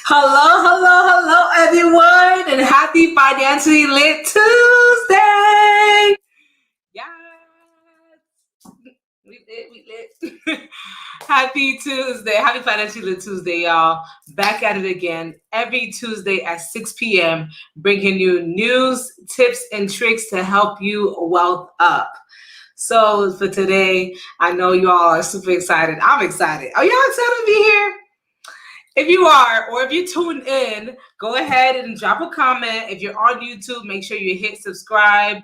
Hello, everyone, and happy Financially Lit Tuesday! Yes, we lit. Happy Tuesday, happy Financially Lit Tuesday, y'all. Back at it again every Tuesday at 6 p.m., bringing you news, tips, and tricks to help you wealth up. So for today, I know you all are super excited. I'm excited. Are y'all excited to be here? If you are, or if you tuned in, go ahead and drop a comment. If you're on YouTube, make sure you hit subscribe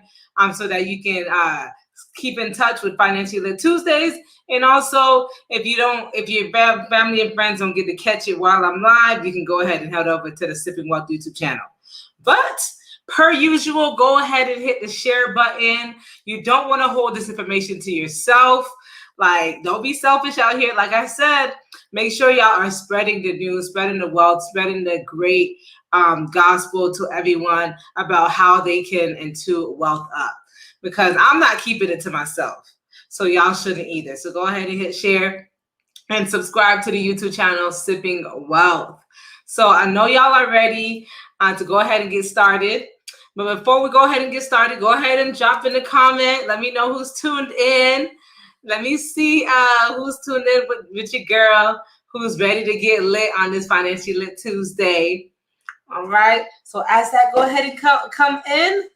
so that you can keep in touch with Financially Lit Tuesdays. And also, if your family and friends don't get to catch it while I'm live, you can go ahead and head over to the Sipping Wealth YouTube channel. But per usual, go ahead and hit the share button. You don't want to hold this information to yourself. Like, don't be selfish out here. Like I said, make sure y'all are spreading the news, spreading the wealth, spreading the great gospel to everyone about how they can into wealth up. Because I'm not keeping it to myself. So y'all shouldn't either. So go ahead and hit share and subscribe to the YouTube channel, Sipping Wealth. So I know y'all are ready to go ahead and get started. But before we go ahead and get started, go ahead and drop in a comment. Let me know who's tuned in. Let me see who's tuned in with your girl, who's ready to get lit on this Financially Lit Tuesday. All right. So as that go ahead and come in,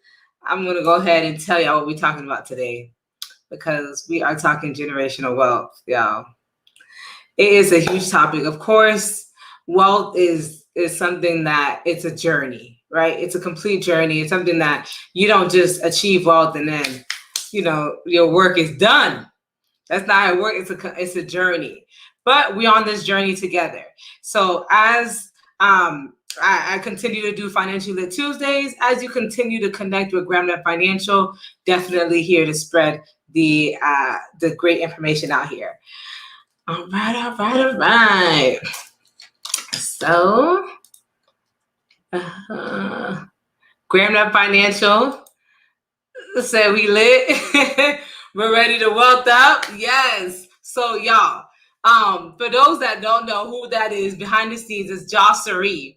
I'm going to go ahead and tell y'all what we're talking about today, because we are talking generational wealth, y'all. It is a huge topic. Of course, wealth is something that it's a journey, right? It's a complete journey. It's something that you don't just achieve wealth and then, your work is done. That's not how it works. It's a journey, but we're on this journey together. So as I continue to do Financially Lit Tuesdays, as you continue to connect with GrandMed Financial, definitely here to spread the great information out here. All right. So, GrandMed Financial said we lit. We're ready to wealth up. Yes. So y'all, for those that don't know who that is, behind the scenes is Jocelyn.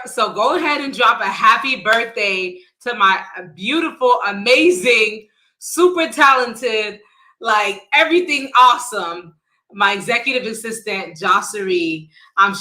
So go ahead and drop a happy birthday to my beautiful, amazing, super talented, like everything awesome, my executive assistant, Jocelyn.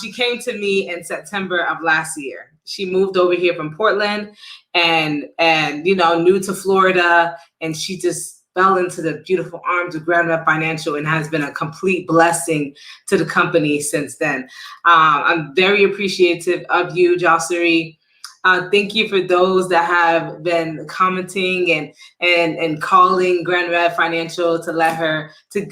She came to me in September of last year. She moved over here from Portland and new to Florida, and she just fell into the beautiful arms of GrandMed Financial and has been a complete blessing to the company since then. I'm very appreciative of you, Jocelyn. Thank you for those that have been commenting and calling GrandMed Financial to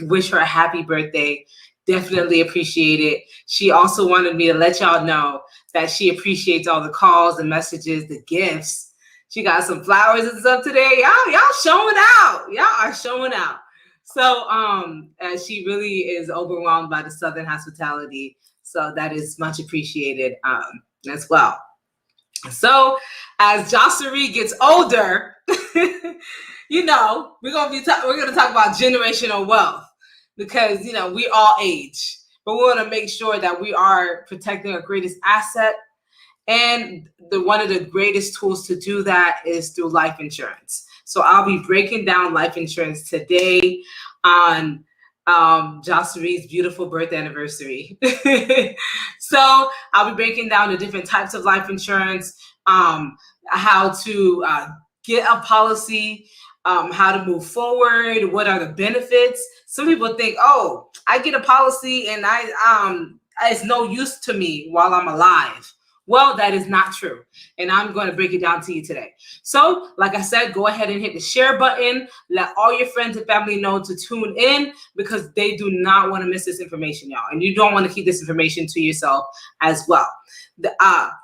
wish her a happy birthday. Definitely appreciate it. She also wanted me to let y'all know that she appreciates all the calls, the messages, the gifts. She got some flowers and stuff today. Y'all showing out. Y'all are showing out. So she really is overwhelmed by the Southern hospitality. So that is much appreciated as well. So as Jocelyn gets older, we're gonna talk about generational wealth, because we all age, but we want to make sure that we are protecting our greatest asset. And one of the greatest tools to do that is through life insurance. So I'll be breaking down life insurance today on Jocelyn's beautiful birthday anniversary. So I'll be breaking down the different types of life insurance, how to get a policy, how to move forward, what are the benefits. Some people think, oh, I get a policy and it's no use to me while I'm alive. Well, that is not true. And I'm going to break it down to you today. So, like I said, go ahead and hit the share button. Let all your friends and family know to tune in, because they do not want to miss this information, y'all. And you don't want to keep this information to yourself as well.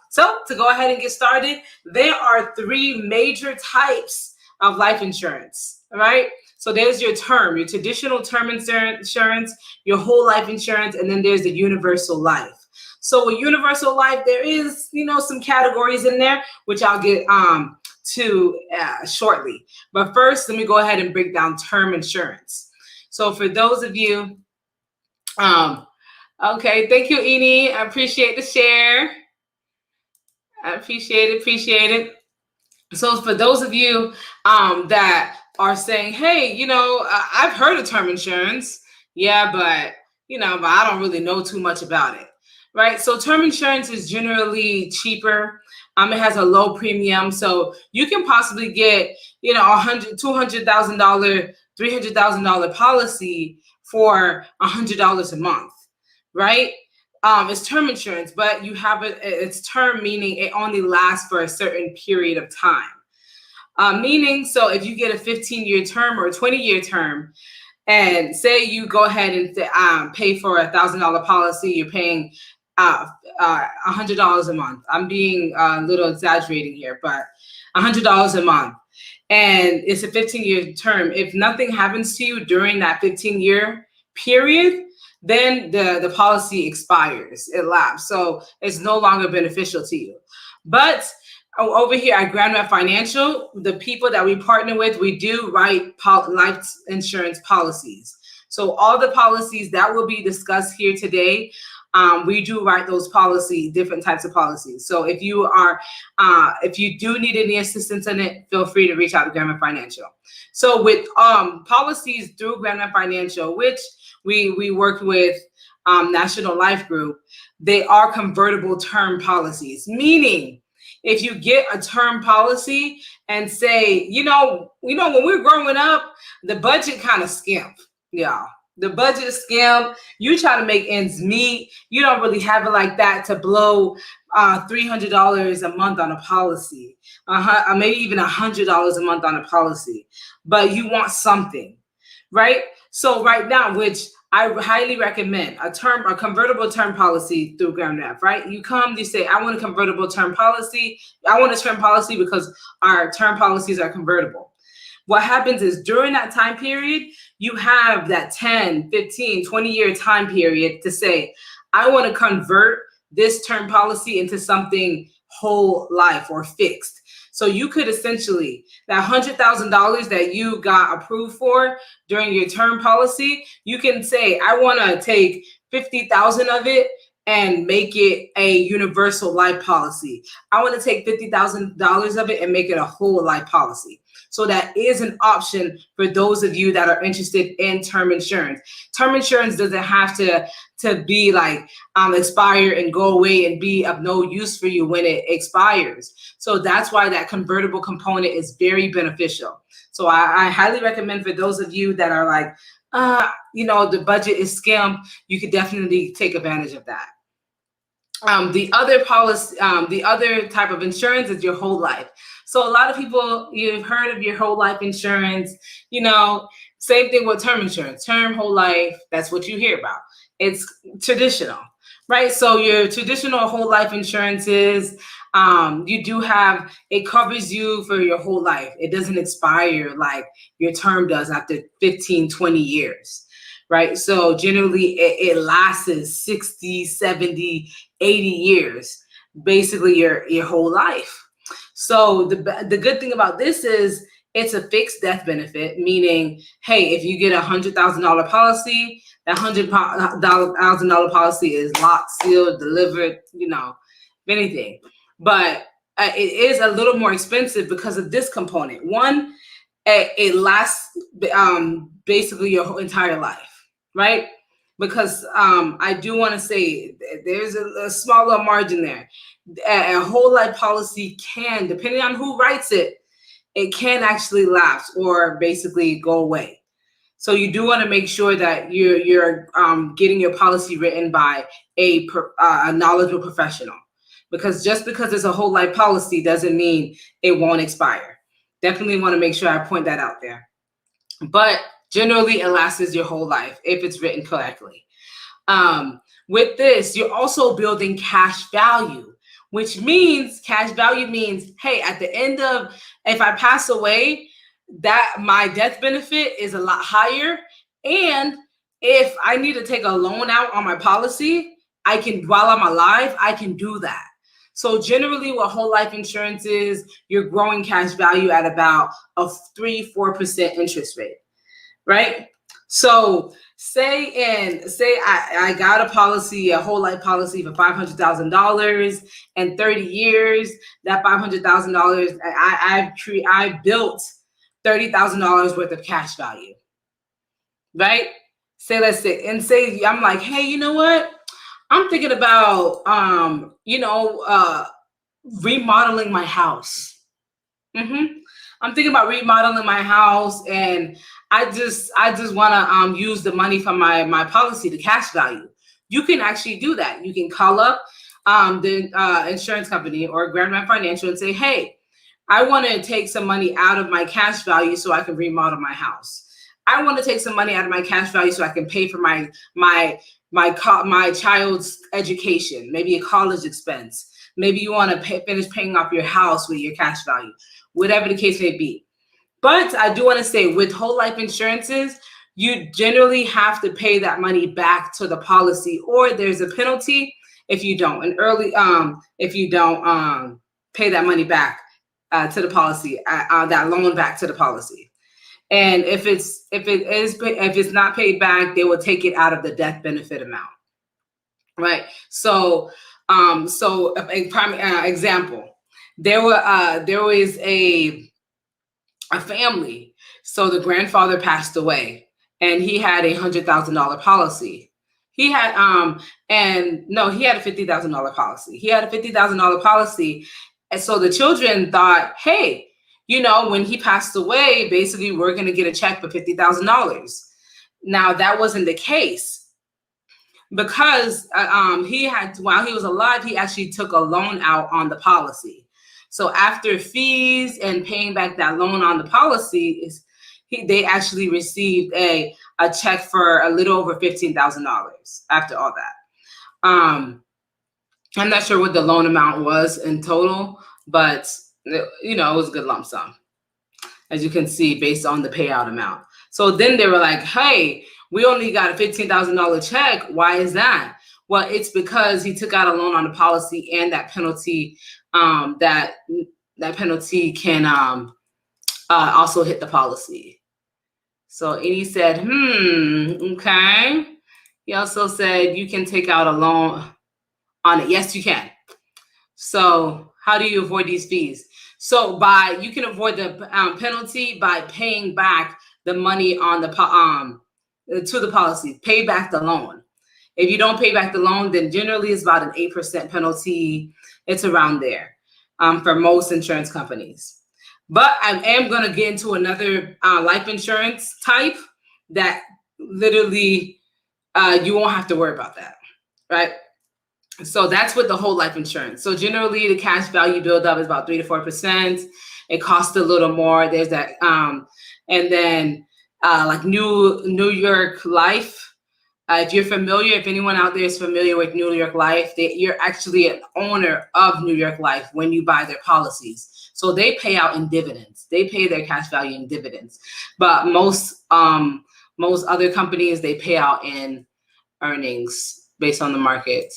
So, to go ahead and get started, there are 3 major types of life insurance, all right? So there's your traditional term insurance, your whole life insurance, and then there's the universal life. So with universal life, there is, some categories in there, which I'll get to shortly. But first, let me go ahead and break down term insurance. So for those of you, okay, thank you, Eni. I appreciate the share. I appreciate it. Appreciate it. So for those of you that are saying, hey, I've heard of term insurance. Yeah, but but I don't really know too much about it. Right. So term insurance is generally cheaper. It has a low premium. So you can possibly get, $200,000, $300,000 policy for $100 a month. Right. It's term insurance, but you have it's term, meaning it only lasts for a certain period of time. Meaning, so if you get a 15-year term or a 20-year term, and say you go ahead and pay for $1,000 policy, you're paying $100 a month. I'm being a little exaggerating here, but $100 a month. And it's a 15-year term. If nothing happens to you during that 15-year period, then the policy expires, it lapses. So it's no longer beneficial to you. But over here at Grand Rep Financial, the people that we partner with, we do write life insurance policies. So all the policies that will be discussed here today, we do write those policies, different types of policies. So if you do need any assistance in it, feel free to reach out to Grand Rep Financial. So with policies through Grand Rep Financial, which we work with National Life Group, they are convertible term policies, meaning if you get a term policy and say, when we were growing up, the budget kind of skimped, y'all. The budget is skimp. You try to make ends meet. You don't really have it like that to blow $300 a month on a policy, maybe even $100 a month on a policy. But you want something, right? So right now, which I highly recommend, a convertible term policy through Grand Rep, right? You say, I want a convertible term policy. I want a term policy because our term policies are convertible. What happens is during that time period, you have that 10, 15, 20-year time period to say, I want to convert this term policy into something whole life or fixed. So you could essentially, that $100,000 that you got approved for during your term policy, you can say, I want to take 50,000 of it and make it a universal life policy. I want to take $50,000 of it and make it a whole life policy. So that is an option for those of you that are interested in term insurance. Term insurance doesn't have to be like expire and go away and be of no use for you when it expires. So that's why that convertible component is very beneficial. So I highly recommend for those of you that are like, the budget is skimp, you could definitely take advantage of that. The other type of insurance is your whole life. So a lot of people, you've heard of your whole life insurance, same thing with term insurance, term, whole life, that's what you hear about. It's traditional, right? So your traditional whole life insurances, you do have, it covers you for your whole life. It doesn't expire like your term does after 15, 20 years. Right. So generally it lasts 60, 70, 80 years, basically your whole life. So the good thing about this is it's a fixed death benefit, meaning, hey, if you get $100,000 policy, that $100,000 policy is locked, sealed, delivered, anything. But it is a little more expensive because of this component. One, it lasts basically your whole entire life. Right? Because I do want to say there's a small little margin there. A whole life policy can, depending on who writes it, it can actually lapse or basically go away. So you do want to make sure that you're getting your policy written by a knowledgeable professional. Because just because it's a whole life policy doesn't mean it won't expire. Definitely want to make sure I point that out there. But generally, it lasts your whole life if it's written correctly. With this, you're also building cash value, which means cash value means, hey, at the end of, if I pass away, that my death benefit is a lot higher. And if I need to take a loan out on my policy, I can, while I'm alive, I can do that. So generally what whole life insurance is, you're growing cash value at about a 3-4% interest rate. Right? So say I got a policy, a whole life policy for $500,000 and 30 years. That $500,000, I built $30,000 worth of cash value, right? Say I'm like, hey, you know what? I'm thinking about remodeling my house. I'm thinking about remodeling my house, and I just want to use the money from my policy, the cash value. You can actually do that. You can call up the insurance company or Grand Rand Financial and say, hey, I want to take some money out of my cash value so I can remodel my house. I want to take some money out of my cash value so I can pay for my child's education, maybe a college expense. Maybe you want to finish paying off your house with your cash value, whatever the case may be. But I do want to say, with whole life insurances, you generally have to pay that money back to the policy, or there's a penalty if you don't. If you don't pay that money back to the policy, that loan back to the policy. And if it's not paid back, they will take it out of the death benefit amount, right? So a prime example, there was a family. So the grandfather passed away, and he had $100,000 policy. He had he had a $50,000 policy. He had a $50,000 policy, and so the children thought, hey, when he passed away, basically we're going to get a check for $50,000. Now that wasn't the case, because while he was alive, he actually took a loan out on the policy. So after fees and paying back that loan on the policy, they actually received a check for a little over $15,000 after all that. I'm not sure what the loan amount was in total, but it was a good lump sum, as you can see, based on the payout amount. So then they were like, hey, we only got a $15,000 check. Why is that? Well, it's because he took out a loan on the policy, and that penalty, that penalty can also hit the policy. So he said, okay. He also said you can take out a loan on it. Yes, you can. So how do you avoid these fees? So you can avoid the penalty by paying back the money on to the policy. Pay back the loan. If you don't pay back the loan, then generally it's about an 8% penalty. It's around there for most insurance companies. But I am going to get into another life insurance type that literally you won't have to worry about that, right? So that's with the whole life insurance. So generally the cash value buildup is about 3 to 4%. It costs a little more. There's that. And then like New York Life. If anyone out there is familiar with New York Life, you're actually an owner of New York Life when you buy their policies. So they pay out in dividends. They pay their cash value in dividends. But most other companies, they pay out in earnings based on the market.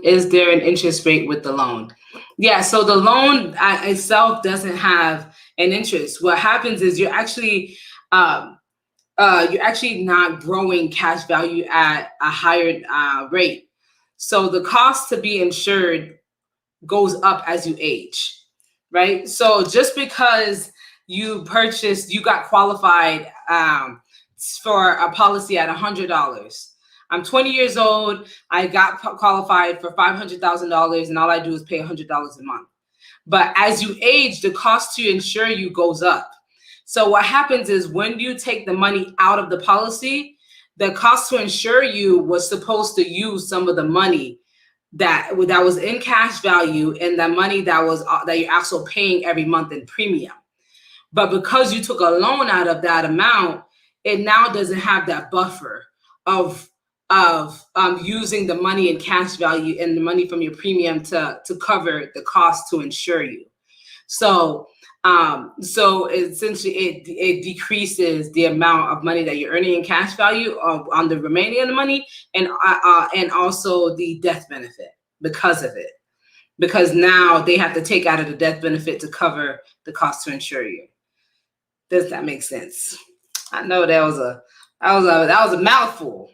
Is there an interest rate with the loan? Yeah, so the loan itself doesn't have an interest. What happens is you're actually not growing cash value at a higher rate. So the cost to be insured goes up as you age, right? So just because you got qualified for a policy at $100. I'm 20 years old. I got qualified for $500,000, and all I do is pay $100 a month. But as you age, the cost to insure you goes up. So what happens is when you take the money out of the policy, the cost to insure you was supposed to use some of the money that was in cash value, and the money that you're also paying every month in premium. But because you took a loan out of that amount, it now doesn't have that buffer of using the money in cash value and the money from your premium to cover the cost to insure you. So essentially it decreases the amount of money that you're earning in cash value on the remaining of the money, and also the death benefit because of it. Because now they have to take out of the death benefit to cover the cost to insure you. Does that make sense? I know that was That was a mouthful.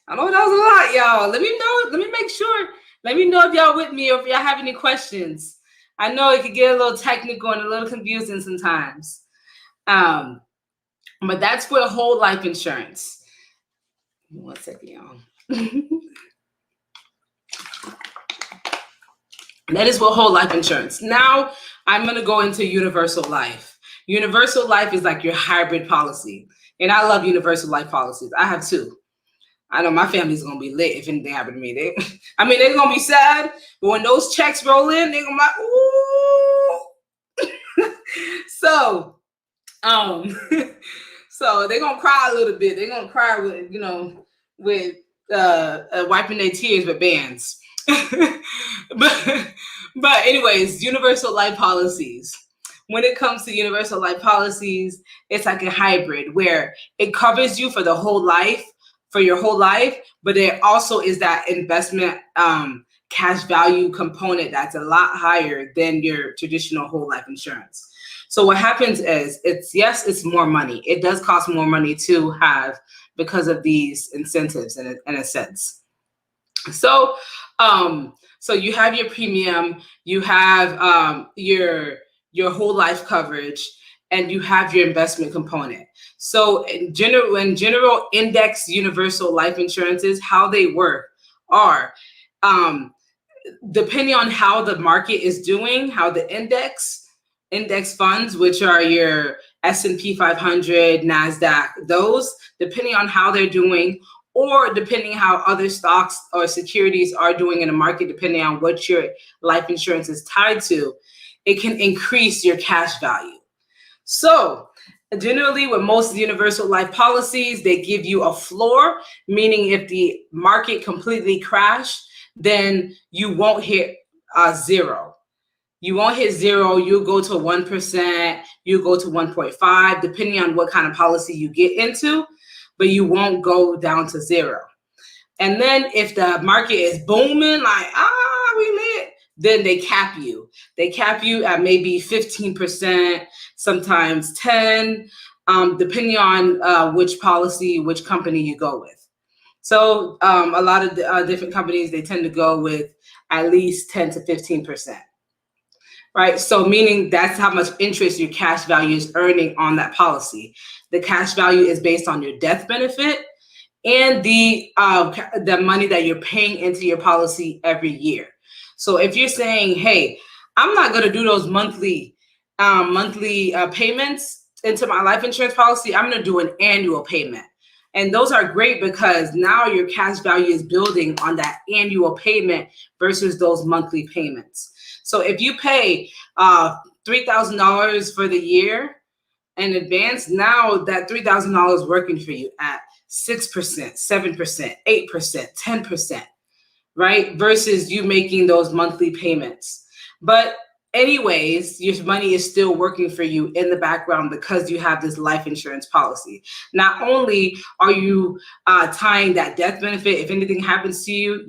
I know that was a lot, y'all. Let me know. Let me make sure. Let me know if y'all with me or if y'all have any questions. I know it could get a little technical and a little confusing sometimes. But that's for whole life insurance. 1 second, y'all. That is what whole life insurance. Now I'm going to go into universal life. Universal life is like your hybrid policy. And I love universal life policies. I have two. I know my family's going to be lit if anything happened to me. They're going to be sad. But when those checks roll in, they're going to be like, ooh. So they're going to cry a little bit. They're going to cry with, wiping their tears with bands. but anyways, universal life policies. When it comes to universal life policies, it's like a hybrid where it covers you for the whole life, for your whole life, but there also is that investment cash value component that's a lot higher than your traditional whole life insurance. So what happens is it's more money. It does cost more money to have because of these incentives in a sense. So you have your premium, you have your whole life coverage, and you have your investment component. So in general index universal life insurances, how they work are depending on how the market is doing, how the index funds, which are your S&P 500, NASDAQ, those, depending on how they're doing, or depending how other stocks or securities are doing in the market, depending on what your life insurance is tied to, it can increase your cash value. So generally with most universal life policies, they give you a floor, meaning if the market completely crashed, then you won't hit zero. You won't hit zero. You go to 1%, you go to 1.5, depending on what kind of policy you get into, but you won't go down to zero. And then if the market is booming, like, we lit, then they cap you. They cap you at maybe 15%, sometimes 10, depending on which policy, which company you go with. So a lot of different companies, they tend to go with at least 10 to 15%. Right. So meaning that's how much interest your cash value is earning on that policy. The cash value is based on your death benefit and the money that you're paying into your policy every year. So if you're saying, hey, I'm not going to do those monthly payments into my life insurance policy, I'm going to do an annual payment. And those are great because now your cash value is building on that annual payment versus those monthly payments. So if you pay $3,000 for the year in advance, now that $3,000 is working for you at 6%, 7%, 8%, 10%, right? Versus you making those monthly payments. But anyways, your money is still working for you in the background because you have this life insurance policy. Not only are you tying that death benefit, if anything happens to you,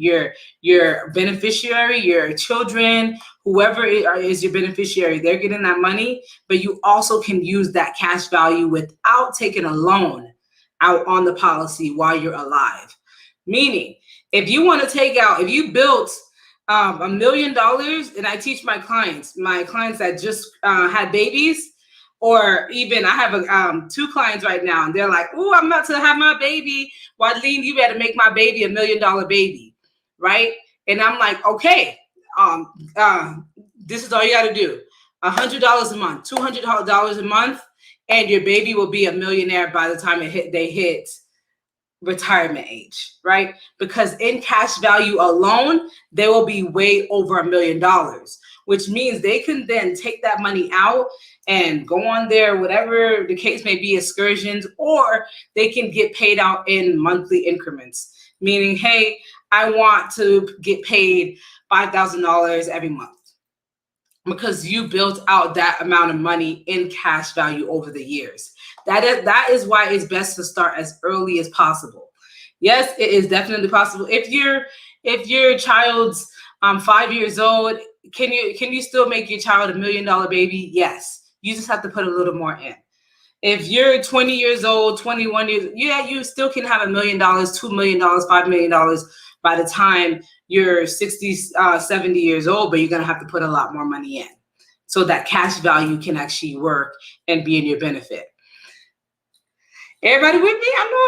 your beneficiary, your children, whoever is your beneficiary, they're getting that money, but you also can use that cash value without taking a loan out on the policy while you're alive. Meaning, if you want to take out, if you built $1 million, and I teach my clients that just had babies, or even I have 2 clients right now, and they're like, "Oh, I'm about to have my baby. Wadleen, you better make my baby $1 million baby," right? And I'm like, okay, this is all you got to do: $100 a month, $200 a month, and your baby will be a millionaire by the time they hit retirement age, right? Because in cash value alone, they will be way over $1 million, which means they can then take that money out and go on their, whatever the case may be, excursions, or they can get paid out in monthly increments. Meaning, hey, I want to get paid $5,000 every month, because you built out that amount of money in cash value over the years. That is why it's best to start as early as possible. Yes, it is definitely possible. If your child's 5 years old, can you still make your child $1 million baby? Yes. You just have to put a little more in. If you're 20 years old, 21 years, yeah, you still can have $1 million, $2 million, $5 million by the time you're 60, 70 years old, but you're going to have to put a lot more money in so that cash value can actually work and be in your benefit. Everybody with me? I know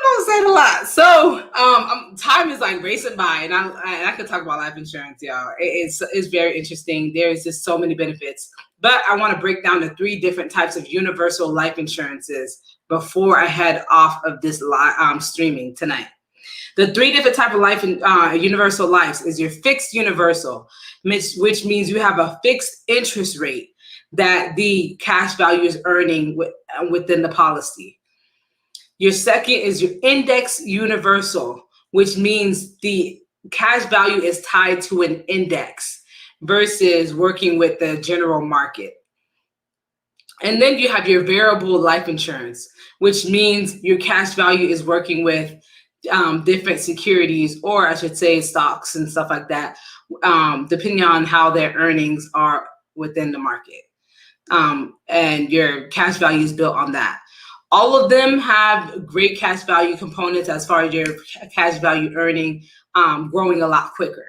I said a lot. So time is like racing by, and I could talk about life insurance, y'all. It's very interesting. There's just so many benefits. But I want to break down the 3 different types of universal life insurances before I head off of this streaming tonight. The 3 different type of life universal lives is your fixed universal, which means you have a fixed interest rate that the cash value is earning within the policy. Your second is your index universal, which means the cash value is tied to an index versus working with the general market. And then you have your variable life insurance, which means your cash value is working with different securities, or I should say stocks and stuff like that, depending on how their earnings are within the market. And your cash value is built on that. All of them have great cash value components as far as your cash value earning growing a lot quicker,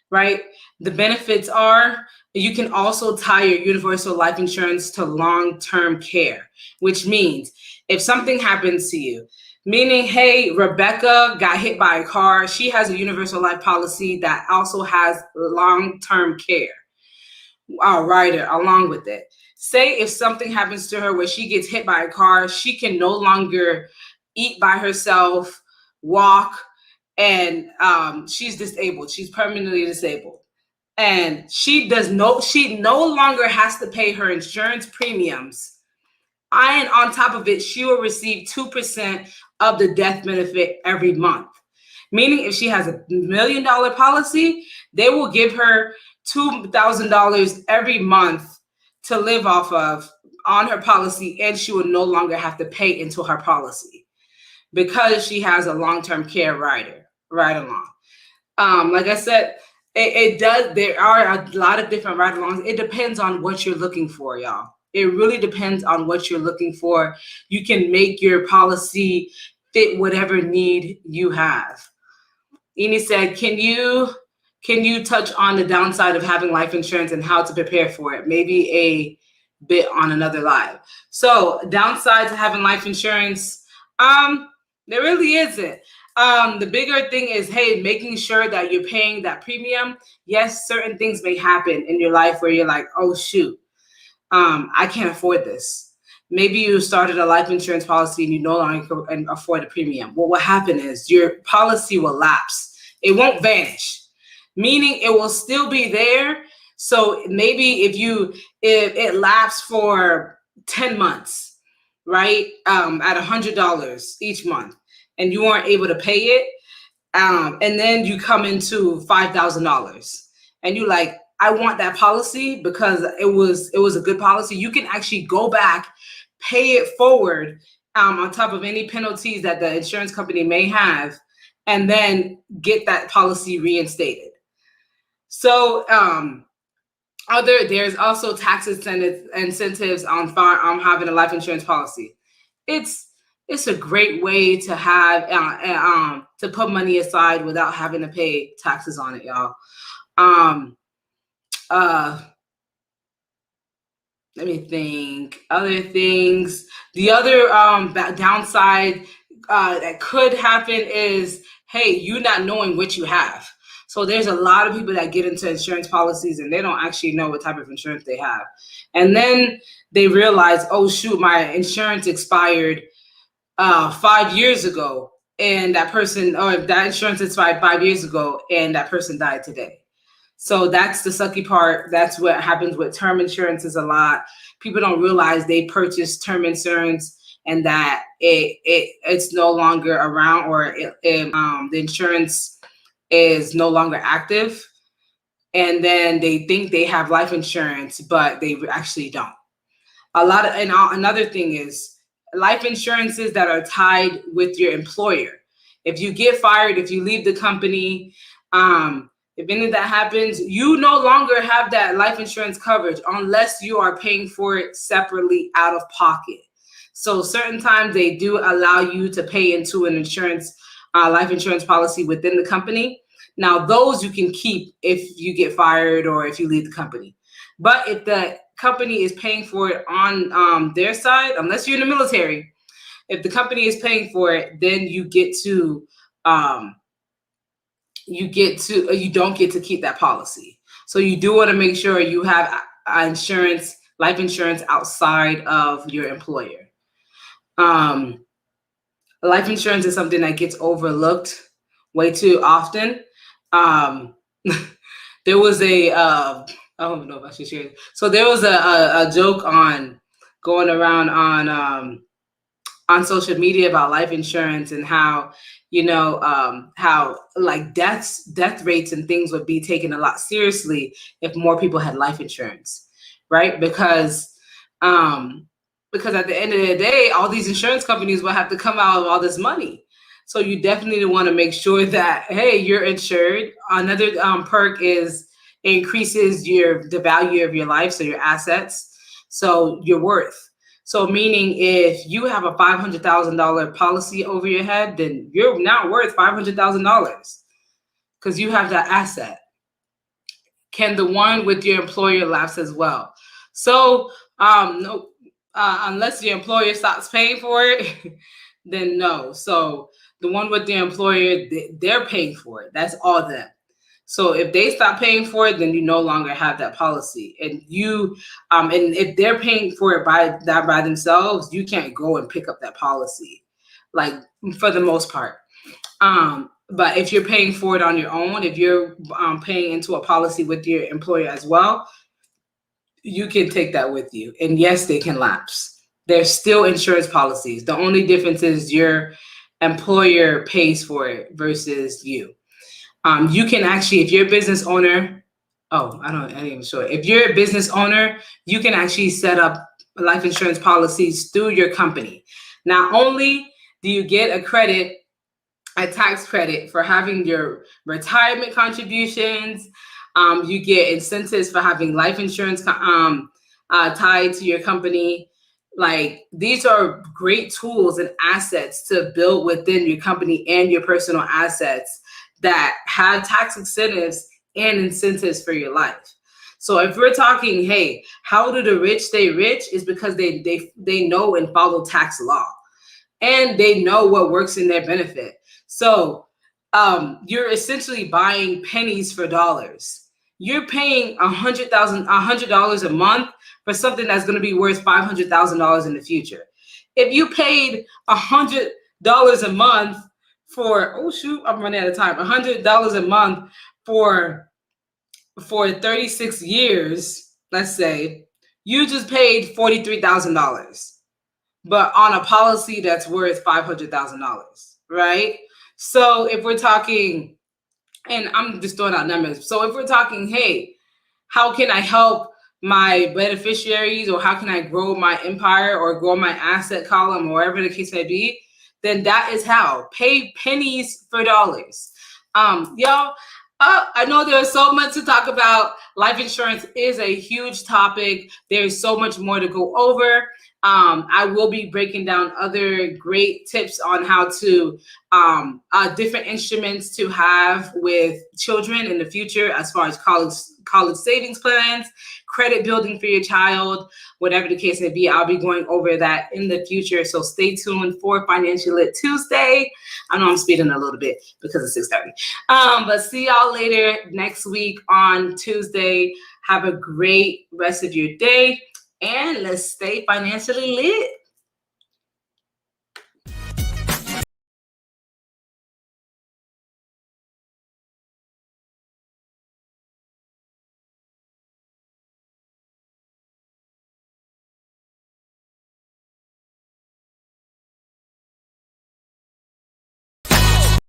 right? The benefits are you can also tie your universal life insurance to long-term care, which means if something happens to you, meaning, hey, Rebecca got hit by a car, she has a universal life policy that also has long-term care rider along with it. Say if something happens to her where she gets hit by a car, she can no longer eat by herself, walk, and she's disabled. She's permanently disabled. And she no longer has to pay her insurance premiums. And on top of it, she will receive 2% of the death benefit every month. Meaning if she has $1 million policy, they will give her $2,000 every month to live off of on her policy, and she will no longer have to pay into her policy because she has a long-term care rider right along. Like I said, it does. There are a lot of different ride-alongs. It depends on what you're looking for, y'all. It really depends on what you're looking for. You can make your policy fit whatever need you have. Eni said, can you touch on the downside of having life insurance and how to prepare for it? Maybe a bit on another live. So downside to having life insurance, there really isn't. The bigger thing is, hey, making sure that you're paying that premium. Yes, certain things may happen in your life where you're like, oh, shoot, I can't afford this. Maybe you started a life insurance policy and you no longer can afford a premium. What will happen is your policy will lapse. It won't vanish, meaning it will still be there. So maybe if it lapsed for 10 months, right, at $100 each month, and you weren't able to pay it, and then you come into $5,000, and you like, I want that policy because it was a good policy. You can actually go back, pay it forward on top of any penalties that the insurance company may have, and then get that policy reinstated. So there's also tax incentives on having a life insurance policy. It's a great way to have to put money aside without having to pay taxes on it, y'all. Let me think. Other things. The other downside that could happen is, hey, you not knowing what you have. So there's a lot of people that get into insurance policies and they don't actually know what type of insurance they have. And then they realize, oh, shoot, my insurance expired 5 years ago. And that person, or that insurance expired 5 years ago and that person died today. So that's the sucky part. That's what happens with term insurances a lot. People don't realize they purchase term insurance and that it's no longer around, or the insurance is no longer active. And then they think they have life insurance, but they actually don't. Another thing is life insurances that are tied with your employer. If you get fired, if you leave the company, if any of that happens, you no longer have that life insurance coverage unless you are paying for it separately out of pocket. So certain times they do allow you to pay into an life insurance policy within the company. Now those you can keep if you get fired or if you leave the company. But if the company is paying for it on their side, unless you're in the military, if the company is paying for it, then you don't get to keep that policy. So you do want to make sure you have life insurance outside of your employer. Life insurance is something that gets overlooked way too often. There was I don't know if I should share it. So there was a joke going around on social media about life insurance and how, how like death rates and things would be taken a lot seriously if more people had life insurance, right? Because at the end of the day, all these insurance companies will have to come out with all this money. So you definitely want to make sure that, hey, you're insured. Another perk is it increases the value of your life, so your assets, so your worth. So meaning if you have a $500,000 policy over your head, then you're now worth $500,000 because you have that asset. Can the one with your employer lapse as well? So no, unless your employer stops paying for it, then no. So the one with the employer, they're paying for it. That's all them. So if they stop paying for it, then you no longer have that policy. And and if they're paying for it by themselves, you can't go and pick up that policy, like for the most part. But if you're paying for it on your own, if you're paying into a policy with your employer as well, you can take that with you. And yes, they can lapse. They're still insurance policies. The only difference is your employer pays for it versus you. You can actually, if you're a business owner, I ain't even sure. If you're a business owner, you can actually set up life insurance policies through your company. Not only do you get a tax credit for having your retirement contributions, you get incentives for having life insurance tied to your company. Like, these are great tools and assets to build within your company and your personal assets that have tax incentives and incentives for your life. So if we're talking, hey, how do the rich stay rich, is because they know and follow tax law, and they know what works in their benefit. So you're essentially buying pennies for dollars. You're paying $100 a month for something that's going to be worth $500,000 in the future. If you paid $100 a month for, I'm running out of time, $100 a month for 36 years, let's say, you just paid $43,000, but on a policy that's worth $500,000, right? So if we're talking, and I'm just throwing out numbers. So if we're talking, hey, how can I help my beneficiaries, or how can I grow my empire or grow my asset column, or whatever the case may be, then that is how. Pay pennies for dollars. Y'all, I know there's so much to talk about. Life insurance is a huge topic. There's so much more to go over. I will be breaking down other great tips on how to different instruments to have with children in the future, as far as college savings plans, credit building for your child, whatever the case may be. I'll be going over that in the future. So stay tuned for Financially Lit Tuesday. I know I'm speeding a little bit because it's 6:30. But see y'all later next week on Tuesday. Have a great rest of your day, and let's stay financially lit.